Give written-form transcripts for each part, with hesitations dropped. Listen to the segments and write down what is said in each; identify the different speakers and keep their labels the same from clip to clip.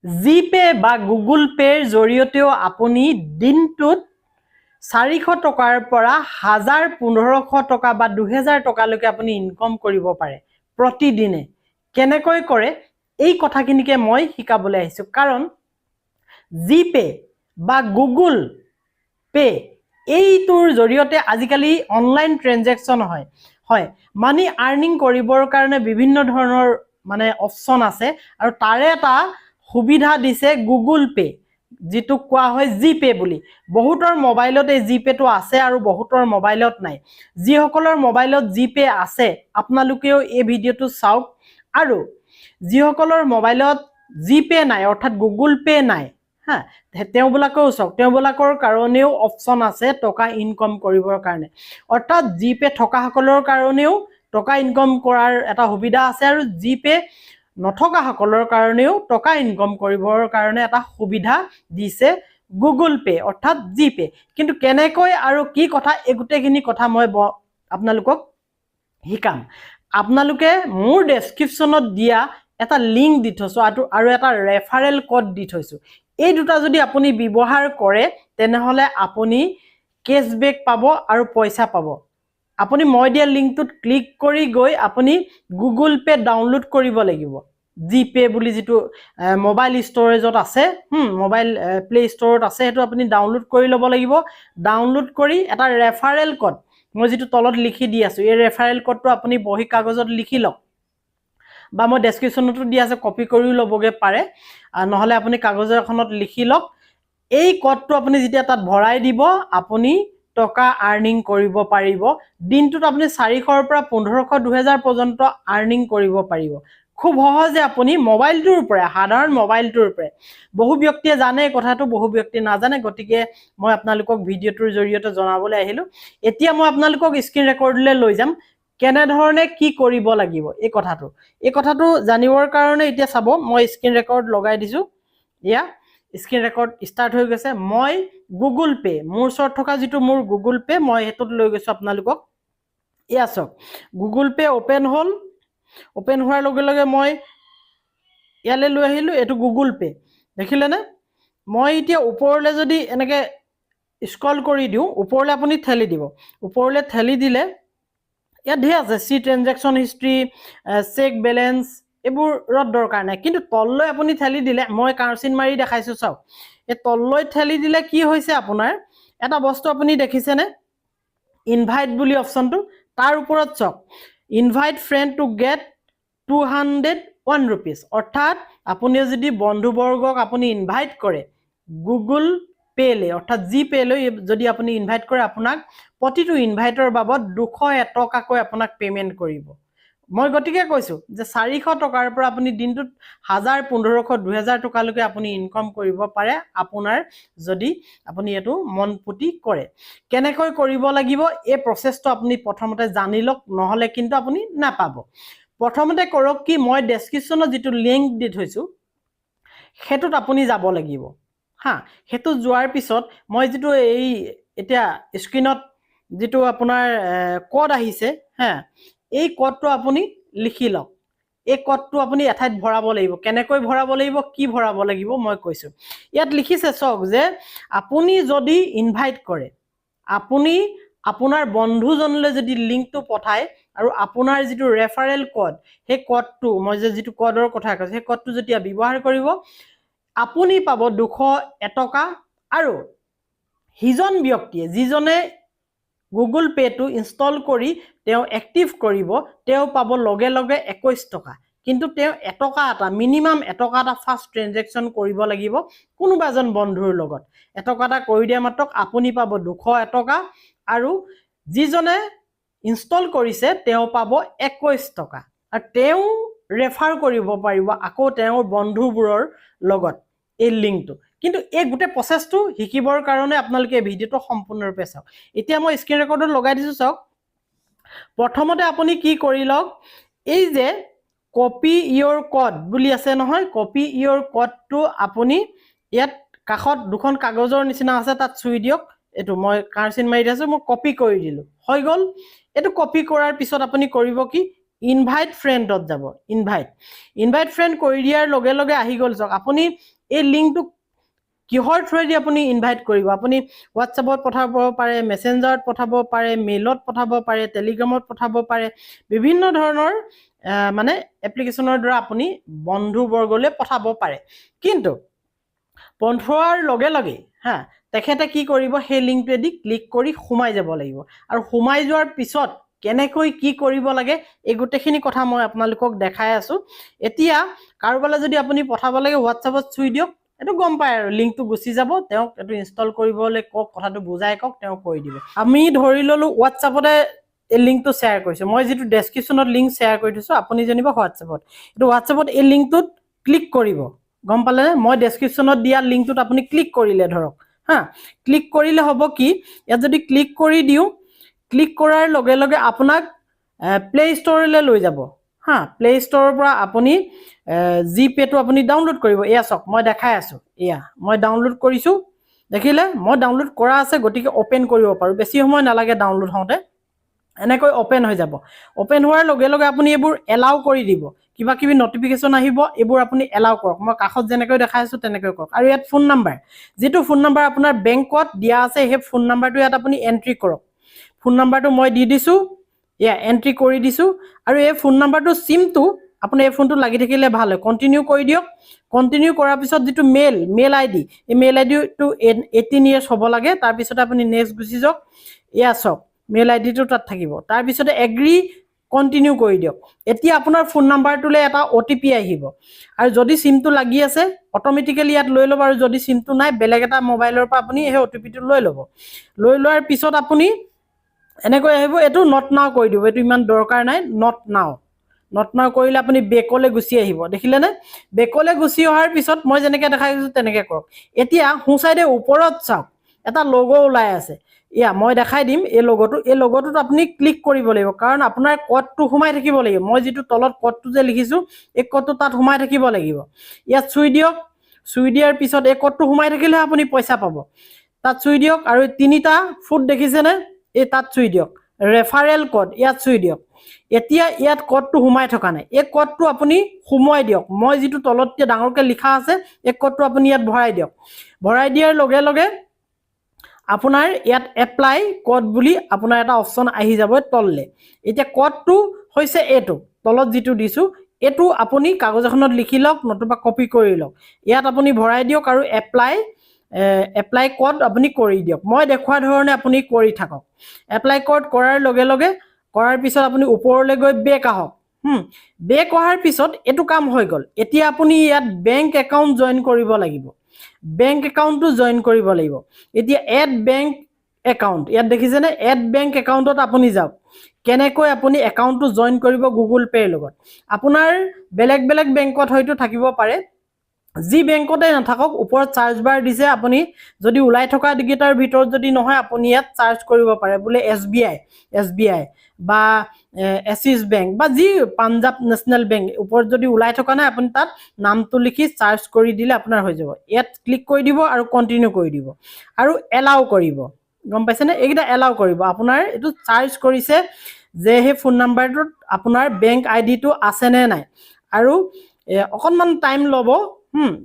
Speaker 1: GPay বা Google পেৰ জৰিয়তেও আপুনি দিনটোত 400 টকাৰ পৰা 1500 টকা বা 2000 টকালৈকে আপুনি ইনকাম কৰিব পাৰে প্ৰতিদিনে। কেনেকৈ কৰে এই কথাখিনিকে মই শিকাবলৈ আহিছো। কাৰণ জিপে বা গুগল পে এইটোৰ জৰিয়তে আজিকালি অনলাইন ট্ৰানজেকশ্যন হয় মানি আৰ্নিং কৰিবৰ কাৰণে বিভিন্ন ধৰণৰ মানে অপচন আছে আৰু তাৰে এটা সুবিধা দিছে গুগল পে, যিটো কোৱা হয় জিপে বুলি। বহুতৰ মোবাইলত এই জিপেটো আছে আৰু বহুতৰ মোবাইলত নাই। যিসকলৰ মোবাইলত জিপে আছে আপোনালোকেও এই ভিডিঅ'টো চাওক, আৰু যিসকলৰ মোবাইলত জিপে নাই অৰ্থাৎ গুগল পে নাই হা, তেওঁবিলাকেও চাওক, তেওঁবিলাকৰ কাৰণেও অপচন আছে টকা ইনকাম কৰিবৰ কাৰণে। অৰ্থাৎ জিপে থকাসকলৰ কাৰণেও টকা ইনকাম কৰাৰ এটা সুবিধা আছে আৰু জিপে নথকাসকলৰ কাৰণেও টকা ইনকাম কৰিবৰ কাৰণে এটা সুবিধা দিছে গুগল পে অৰ্থাৎ জিপে। কিন্তু কেনেকৈ আৰু কি কথা এই গোটেইখিনি কথা মই আপোনালোকক শিকাম। আপোনালোকে মোৰ ডেছক্ৰিপশ্যনত দিয়া এটা লিংক দি থৈছো আৰু এটা ৰেফাৰেল কোড দি থৈছো। এই দুটা যদি আপুনি ব্যৱহাৰ কৰে তেনেহলে আপুনি কেশবেক পাব আৰু পইচা পাব। আপুনি মই দিয়া লিংকটোত ক্লিক কৰি গৈ আপুনি গুগল পে ডাউনলোড কৰিব লাগিব। জিপে বুলি যিটো মোবাইল ষ্টৰেজত আছে, মোবাইল প্লে ষ্টৰত আছে, সেইটো আপুনি ডাউনলোড কৰি ল'ব লাগিব। ডাউনলোড কৰি এটা ৰেফাৰেল কোড মই যিটো তলত লিখি দি আছো, এই ৰেফাৰেল কোডটো আপুনি বহি কাগজত লিখি লওক, বা মই ডেছক্ৰিপশ্যনতো দি আছে কপি কৰিও ল'বগে পাৰে, নহলে আপুনি কাগজ এখনত লিখি লওক। এই কোডটো আপুনি যেতিয়া তাত ভৰাই দিব আপুনি টকা আৰ্নিং কৰিব পাৰিব। দিনটোত আপুনি 400ৰ পৰা 1500 2000 পৰ্যন্ত আৰ্নিং কৰিব পাৰিব খুব সহজে আপুনি মোবাইলটোৰ পৰা, সাধাৰণ মোবাইলটোৰ পৰা। বহু ব্যক্তিয়ে জানে কথাটো, বহু ব্যক্তি নাজানে, গতিকে মই আপোনালোকক ভিডিঅ'টোৰ জৰিয়তে জনাবলৈ আহিলো। এতিয়া মই আপোনালোকক স্ক্ৰীন ৰেকৰ্ডলৈ লৈ যাম কেনেধৰণে কি কৰিব লাগিব এই কথাটো জানিবৰ কাৰণে। এতিয়া চাব, মই স্ক্ৰীন ৰেকৰ্ড লগাই দিছো। এয়া স্ক্ৰীন ৰেকৰ্ড ষ্টাৰ্ট হৈ গৈছে। মই গুগল পে, মোৰ ওচৰত থকা যিটো মোৰ গুগল পে, মই সেইটোত লৈ গৈছো আপোনালোকক। এয়া চাওক, গুগল পে অপেন হ'ল। অপেন হোৱাৰ লগে লগে মই ইয়ালৈ লৈ আহিলো, এইটো গুগল পে দেখিলেনে। মই এতিয়া ওপৰলৈ যদি এনেকে স্ক্ৰল কৰি দিওঁ, ওপৰলৈ আপুনি ঠেলি দিব। ওপৰলৈ ঠেলি দিলে ইয়াত ধেৰ আছে, চি ট্ৰানজেকশ্যন হিষ্ট্ৰী, চেক বেলেঞ্চ, এইবোৰত দৰকাৰ নাই। কিন্তু তললৈ আপুনি ঠেলি দিলে, মই কাৰ্চিন মাৰি দেখাইছো চাওক, এই তললৈ ঠেলি দিলে কি হৈছে আপোনাৰ এটা বস্তু আপুনি দেখিছেনে, ইনভাইট বুলি অপশ্যনটো, তাৰ ওপৰত চাওক, invite friend to get 201 rupees। অৰ্থাৎ আপুনি যদি বন্ধুবৰ্গক আপুনি ইনভাইট কৰে গুগল পে'লৈ অৰ্থাৎ জিপে'লৈ যদি আপুনি ইনভাইট কৰে, আপোনাক প্ৰতিটো ইনভাইটৰ বাবদ 201 টকাকৈ আপোনাক পে'মেণ্ট কৰিব। মই গতিকে কৈছো যে 400 টকাৰ পৰা আপুনি দিনটোত 1000 1500 2000 টকালৈকে আপুনি ইনকাম কৰিব পাৰে, আপোনাৰ যদি আপুনি এইটো মন পুতি কৰে। কেনেকৈ কৰিব লাগিব এই প্ৰচেছটো আপুনি প্ৰথমতে জানি লওক, নহলে কিন্তু আপুনি নাপাব। প্ৰথমতে কৰক কি, মই ডেছক্ৰিপশ্যনত যিটো লিংক দি থৈছো সেইটোত আপুনি যাব লাগিব হা। সেইটো যোৱাৰ পিছত মই যিটো এই এতিয়া স্ক্ৰীনত যিটো আপোনাৰ কোড আহিছে হা, এই কোডটো আপুনি লিখি লওক। এই কোডটো আপুনি এঠাইত ভৰাব লাগিব। কেনেকৈ ভৰাব লাগিব, কি ভৰাব লাগিব মই কৈছো। ইয়াত লিখিছে চাওক যে আপুনি যদি ইনভাইট কৰে, আপুনি আপোনাৰ বন্ধুজনলৈ যদি লিংকটো পঠায় আৰু আপোনাৰ যিটো ৰেফাৰেল কোড, সেই কোডটো মই যিটো কোডৰ কথা কৈছো, সেই কোডটো যেতিয়া ব্যৱহাৰ কৰিব আপুনি পাব 201 টকা। আৰু সিজন ব্যক্তিয়ে যিজনে গুগল পে'টো ইনষ্টল কৰি তেওঁ এক্টিভ কৰিব, তেওঁ পাব লগে লগে 21 টকা। কিন্তু তেওঁ এটকা এটা মিনিমাম এটকা এটা ফাৰ্ষ্ট ট্ৰানজেকশ্যন কৰিব লাগিব কোনোবা এজন বন্ধুৰ লগত। এটকা এটা কৰি দিয়া মাত্ৰ আপুনি পাব 201 টকা, আৰু যিজনে ইনষ্টল কৰিছে তেওঁ পাব 21 টকা। আৰু তেওঁ ৰেফাৰ কৰিব পাৰিব আকৌ তেওঁৰ বন্ধুবোৰৰ লগত এই লিংকটো। কিন্তু এই গোটেই প্ৰচেছটো শিকিবৰ কাৰণে আপোনালোকে এই ভিডিঅ'টো সম্পূৰ্ণৰূপে চাওক। এতিয়া মই স্ক্ৰীন ৰেকৰ্ডত লগাই দিছো চাওক। প্ৰথমতে আপুনি কি কৰি লওক, এই যে কপি ইয়ৰ কোড বুলি আছে নহয়, কপি ইয়ৰ কোডটো আপুনি ইয়াত কাষত দুখন কাগজৰ নিচিনা আছে, তাত চুই দিয়ক। এইটো মই কাৰ্চিন মাৰি দিছো, মই কপি কৰি দিলো, হৈ গ'ল। এইটো কপি কৰাৰ পিছত আপুনি কৰিব কি, ইনভাইট ফ্ৰেণ্ডত যাব, ইনভাইট ফ্ৰেণ্ড কৰি দিয়াৰ লগে লগে আহি গ'ল। চাওক আপুনি এই লিংকটো কিহৰ থ্ৰুৱেদি আপুনি ইনভাইট কৰিব? আপুনি হোৱাটছএপত পঠাব পাৰে, মেছেঞ্জাৰত পঠাব পাৰে, মেইলত পঠাব পাৰে, টেলিগ্ৰামত পঠাব পাৰে, বিভিন্ন ধৰণৰ মানে এপ্লিকেশ্যনৰ দ্বাৰা আপুনি বন্ধুবৰ্গলৈ পঠাব পাৰে। কিন্তু পঠোৱাৰ লগে লগে তেখেতে কি কৰিব? সেই লিংকটোৱেদি ক্লিক কৰি সোমাই যাব লাগিব। আৰু সোমাই যোৱাৰ পিছত কেনেকৈ কি কৰিব লাগে এই গোটেইখিনি কথা মই আপোনালোকক দেখাই আছো। এতিয়া কাৰোবালৈ যদি আপুনি পঠাব লাগে হোৱাটছএপত চুই দিয়ক, এইটো গম পায় আৰু লিংকটো গুচি যাব, তেওঁক এইটো ইনষ্টল কৰিবলৈ কওক, কথাটো বুজাই কওক, তেওঁ কৰি দিব। আমি ধৰি ললো হোৱাটছএপতে এই লিংকটো শ্বেয়াৰ কৰিছোঁ, মই যিটো ডেছক্ৰিপশ্যনত লিংক শ্বেয়াৰ কৰি দিছোঁ, আপুনি যেনিবা হোৱাটছএপত, এইটো হোৱাটছএপত এই লিংকটোত ক্লিক কৰিব, গম পালে? মই ডেছক্ৰিপশ্যনত দিয়া লিংকটোত আপুনি ক্লিক কৰিলে ধৰক ক্লিক কৰিলে হ'ব কি, ইয়াত যদি ক্লিক কৰি দিওঁ, ক্লিক কৰাৰ লগে লগে আপোনাক প্লে ষ্ট'ৰলৈ লৈ যাব। প্লে ষ্ট'ৰৰ পৰা আপুনি জিপে'টো আপুনি ডাউনলোড কৰিব। এয়া চাওক মই দেখাই আছোঁ, এয়া মই ডাউনলোড কৰিছোঁ, দেখিলে? মই ডাউনলোড কৰা আছে, গতিকে অ'পেন কৰিব পাৰোঁ, বেছি সময় নালাগে ডাউনলোড হওঁতে। এনেকৈ অ'পেন হৈ যাব। অ'পেন হোৱাৰ লগে লগে আপুনি এইবোৰ এলাউ কৰি দিব, কিবা কিবি নটিফিকেশ্যন আহিব, এইবোৰ আপুনি এলাউ কৰক। মই কাষত যেনেকৈ দেখাই আছোঁ তেনেকৈ কৰক। আৰু ইয়াত ফোন নাম্বাৰ, যিটো ফোন নাম্বাৰ আপোনাৰ বেংকত দিয়া আছে, সেই ফোন নাম্বাৰটো ইয়াত আপুনি এণ্ট্ৰি কৰক। ফোন নাম্বাৰটো মই দি দিছোঁ, এয়া এণ্ট্ৰি কৰি দিছোঁ। আৰু এই ফোন নাম্বাৰটো চিমটো আপুনি এই ফোনটো লাগি থাকিলে ভাল হয়, কণ্টিনিউ কৰি দিয়ক। কণ্টিনিউ কৰাৰ পিছত যিটো মেইল আই ডি, এই মেইল আই ডিটো 18 years হ'ব লাগে। তাৰপিছতে আপুনি নেক্সট গুচি যাওক, এয়া চাওক মেইল আই ডিটো তাত থাকিব। তাৰপিছতে এগ্ৰি কণ্টিনিউ কৰি দিয়ক। এতিয়া আপোনাৰ ফোন নাম্বাৰটোলৈ এটা OTP আহিব, আৰু যদি চিমটো লাগি আছে অট'মেটিকেলি ইয়াত লৈ ল'ব, আৰু যদি চিমটো নাই বেলেগ এটা মোবাইলৰ পৰা আপুনি সেই OTPটো লৈ ল'ব। লৈ লোৱাৰ পিছত আপুনি এনেকৈ আহিব, এইটো নট নাও কৰি দিব, এইটো ইমান দৰকাৰ নাই, নট নাও কৰিলে আপুনি বেকলৈ গুচি আহিব, দেখিলেনে? বেকলৈ গুচি অহাৰ পিছত মই যেনেকৈ দেখাই দিছোঁ তেনেকৈ কৰক। এতিয়া সোঁ চাইডে ওপৰত চাওক এটা লগো ওলাই আছে, এয়া মই দেখাই দিম এই লগোটোত আপুনি ক্লিক কৰিব লাগিব, কাৰণ আপোনাৰ ক'ডটো সোমাই থাকিব লাগিব। মই যিটো তলত ক'ডটো যে লিখিছোঁ, এই ক'ডটো তাত সোমাই থাকিব লাগিব। ইয়াত চুই দিয়ক, চুই দিয়াৰ পিছত এই ক'ডটো সোমাই থাকিলেহে আপুনি পইচা পাব। তাত চুই দিয়ক, আৰু 3টা ফুট দেখিছেনে? এই তাত চুই দিয়ক, ৰেফাৰেল কোড, ইয়াত চুই দিয়ক। এতিয়া ইয়াত ক'ডটো সোমাই থকা নাই, এই ক'ডটো আপুনি সোমোৱাই দিয়ক। মই যিটো তলত ডাঙৰকৈ লিখা আছে, এই ক'ডটো আপুনি ইয়াত ভৰাই দিয়ক। ভৰাই দিয়াৰ লগে লগে আপোনাৰ ইয়াত এপ্লাই কোড বুলি আপোনাৰ এটা অপশ্যন আহি যাব তললে। এতিয়া কোডটো হৈছে এইটো তলত যিটো দিছোঁ, এইটো আপুনি কাগজ এখনত লিখি লওক, নতুবা কপি কৰি লওক। ইয়াত আপুনি ভৰাই দিয়ক আৰু এপ্লাই কোড আপুনি কৰি দিয়ক। মই দেখুওৱা ধৰণে আপুনি কৰি থাকক। এপ্লাই কোড কৰাৰ লগে লগে কৰাৰ পিছত আপুনি ওপৰলৈ গৈ বেক আহক। বেক অহাৰ পিছত এইটো কাম হৈ গ'ল। এতিয়া আপুনি ইয়াত বেংক একাউণ্ট জইন কৰিব লাগিব, বেংক একাউণ্টটো জইন কৰিব লাগিব। এতিয়া এড বেংক একাউণ্ট, ইয়াত দেখিছেনে? এড বেংক একাউণ্টত আপুনি যাওক। কেনেকৈ আপুনি একাউণ্টটো জইন কৰিব গুগল পে'ৰ লগত? আপোনাৰ বেলেগ বেলেগ বেংকত হয়তো থাকিব পাৰে, যি বেংকতে নাথাকক ওপৰত চাৰ্চ বাৰ দিছে, আপুনি যদি ওলাই থকা কেইটাৰ ভিতৰত যদি নহয় আপুনি ইয়াত চাৰ্চ কৰিব পাৰে, বোলে SBI বা এক্সিছ বেংক বা যি পাঞ্জাৱ নেশ্যনেল বেংক ওপৰত যদি ওলাই থকা নাই, আপুনি তাত নামটো লিখি চাৰ্চ কৰি দিলে আপোনাৰ হৈ যাব। ইয়াত ক্লিক কৰি দিব আৰু কণ্টিনিউ কৰি দিব আৰু এলাউ কৰিব, গম পাইছেনে? এইকেইটা এলাউ কৰিব। আপোনাৰ এইটো চাৰ্চ কৰিছে যে সেই ফোন নাম্বাৰটোত আপোনাৰ বেংক আইডিটো আছেনে নাই, আৰু অকণমান টাইম ল'ব,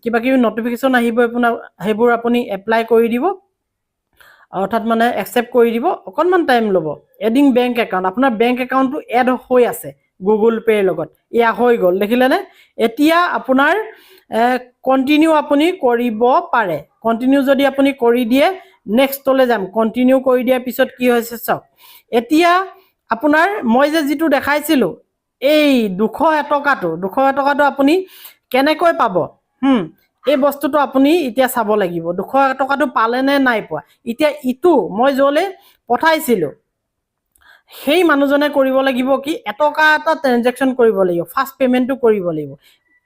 Speaker 1: কিবা কিবি নটিফিকেশ্যন আহিব আপোনাৰ, সেইবোৰ আপুনি এপ্লাই কৰি দিব, অৰ্থাৎ মানে একচেপ্ট কৰি দিব। অকণমান টাইম ল'ব। এডিং বেংক একাউণ্ট, আপোনাৰ বেংক একাউণ্টটো এড হৈ আছে গুগল পে'ৰ লগত, এয়া হৈ গ'ল, দেখিলেনে? এতিয়া আপোনাৰ কণ্টিনিউ আপুনি কৰিব পাৰে। কণ্টিনিউ যদি আপুনি কৰি দিয়ে, নেক্সটলৈ যাম। কণ্টিনিউ কৰি দিয়াৰ পিছত কি হৈছে চাওক। এতিয়া আপোনাৰ মই যে যিটো দেখাইছিলোঁ এই 201 টকাটো আপুনি কেনেকৈ পাব, এই বস্তুটো আপুনি এতিয়া চাব লাগিব। 201 টকাটো পালেনে নাই পোৱা। এতিয়া ইটো মই য'লৈ পঠাইছিলোঁ সেই মানুহজনে কৰিব লাগিব কি, এটকা এটা ট্ৰেনজেকশ্যন কৰিব লাগিব, ফাৰ্ষ্ট পে'মেণ্টটো কৰিব লাগিব।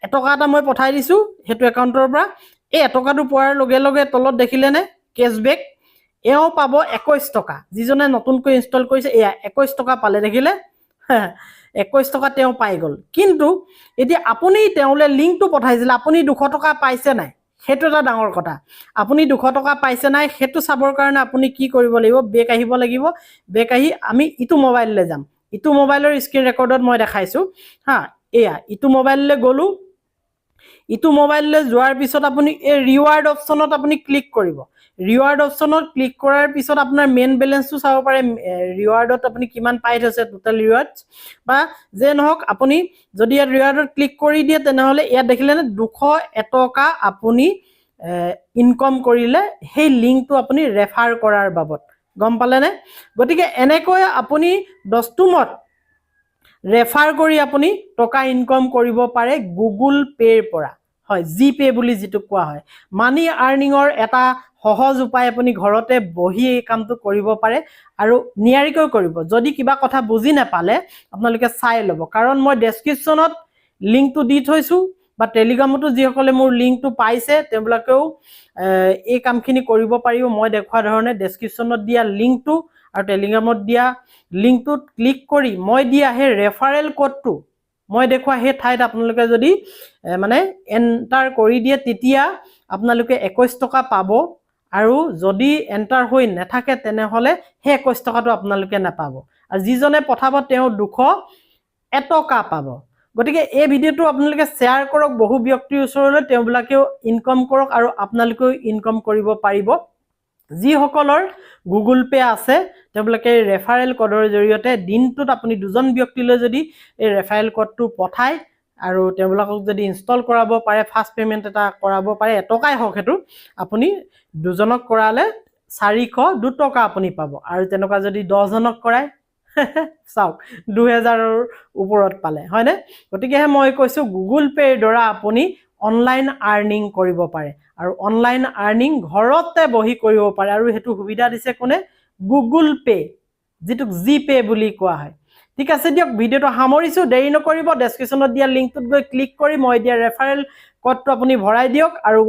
Speaker 1: এটকা এটা মই পঠাই দিছোঁ সেইটো একাউণ্টৰ পৰা। এই এটকাটো পোৱাৰ লগে লগে তলত দেখিলেনে কেছবেক, এওঁ পাব 21 টকা। যিজনে নতুনকৈ ইনষ্টল কৰিছে এয়া 21 টকা পালে, দেখিলে? 21 টকা তেওঁ পাই গ'ল। কিন্তু এতিয়া আপুনি তেওঁলৈ লিংকটো পঠাইছিলে, আপুনি 200 টকা পাইছে নাই, সেইটো এটা ডাঙৰ কথা। আপুনি 200 টকা পাইছে নাই সেইটো চাবৰ কাৰণে আপুনি কি কৰিব লাগিব, বেক আহিব লাগিব। বেক আহি আমি ইটো মোবাইললৈ যাম। ইটো মোবাইলৰ স্ক্ৰীন ৰেকৰ্ডত মই দেখাইছো হা এয়া ইটো মোবাইললৈ গ'লো ইটো মোবাইললৈ যোৱাৰ পিছত আপুনি এই ৰিৱাৰ্ড অপশ্যনত আপুনি ক্লিক কৰিব ৰিৱাৰ্ড অপশ্যনত ক্লিক কৰাৰ পিছত আপোনাৰ মেইন বেলেন্সটো চাব পাৰে ৰিৱাৰ্ডত আপুনি কিমান পাই থৈছে টোটাল ৰিৱাৰ্ডছ বা যে নহওক আপুনি যদি ইয়াত ৰিৱাৰ্ডত ক্লিক কৰি দিয়ে তেনেহ'লে ইয়াত দেখিলে নে 201 টকা আপুনি ইনকম কৰিলে সেই লিংকটো আপুনি ৰেফাৰ কৰাৰ বাবদ গম পালে নে গতিকে এনেকৈ আপুনি দস্তুমত ৰেফাৰ কৰি আপুনি টকা ইনকম কৰিব পাৰে গুগল পেৰ পৰা হয় জিপে বুলি যেটো কোৱা হয় মানি আৰ্নিঙৰ এটা সহজ উপায় আপুনি ঘৰতে বহি এই কামটো কৰিব পাৰে আৰু নিয়াৰিকৈ কৰিব যদি কিবা কথা বুজি নাপালে আপোনালোকে চাই ল'ব কাৰণ মই ডেসক্ৰিপচনত লিংকটো দি থৈছো বা টেলিগ্ৰামতো যিসকলে মোৰ লিংকটো পাইছে তেওঁলোকেও এই কামখিনি কৰিব পাৰিব মই দেখুৱা ধৰণে ডেসক্ৰিপচনত দিয়া লিংকটো আৰু টেলিগ্ৰামত দিয়া লিংকটোত ক্লিক কৰি মই দিয়া হে ৰেফাৰেল কোডটো মই দেখুৱা হে ঠাইত আপোনালোকে যদি মানে এন্টাৰ কৰি দিয়ে তেতিয়া আপোনালোকে 21 টকা পাব আৰু যদি এন্টাৰ হৈ নাথাকে তেনেহলে হে 21 টকাটো আপোনালোকে নাপাব আৰু যিজনে পঠাব তেওঁ 201 টকা পাব গতিকে এই ভিডিওটো আপোনালোকে শেয়াৰ কৰক বহু ব্যক্তিৰ ওচৰলৈ তেওঁবিলাকেও ইনকম কৰক আৰু আপোনালোকেও ইনকম কৰিব পাৰিব যিসকলৰ গুগল পে আছে তেওঁলোকে ৰেফাৰেল কোডৰ জৰিয়তে দিনটোত আপুনি দুজন ব্যক্তিলৈ যদি এই ৰেফাৰেল কোডটো পঠায় আৰু তেওঁলোকক যদি ইনষ্টল কৰাব পাৰে ফাৰ্স্ট পেমেন্ট এটা কৰাব পাৰে এটকাই হওক হেতু আপুনি দুজনক কৰালে 402 টকা আপুনি পাব আৰু তেনেকুৱা যদি 10 জনক কৰায় চাওক 2000ৰ ওপৰত পালে হয় নে গতিকে মই কৈছো গুগল পেৰ দ্বাৰা আপুনি অনলাইন আৰ্নিং কৰিব পাৰে আৰু অনলাইন আৰ্নিং ঘৰতে বহি কৰিব পাৰে আৰু হেতু সুবিধা দিছে কোনে গুগল পে যেটো জিপে বুলি কোৱা হয় ঠিক আছে দিয়ক ভিডিওটো সামৰিছো দেৰি নকৰিব ডেসক্ৰিপচনত দিয়া লিংকটোত গৈ ক্লিক কৰি মই দিয়া ৰেফাৰেল কোডটো আপুনি ভৰাই দিয়ক আৰু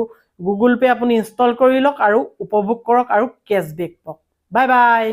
Speaker 1: গুগল পে আপুনি ইনষ্টল কৰি লওক আৰু উপভোগ কৰক আৰু কেশবেক পাওক বাই বাই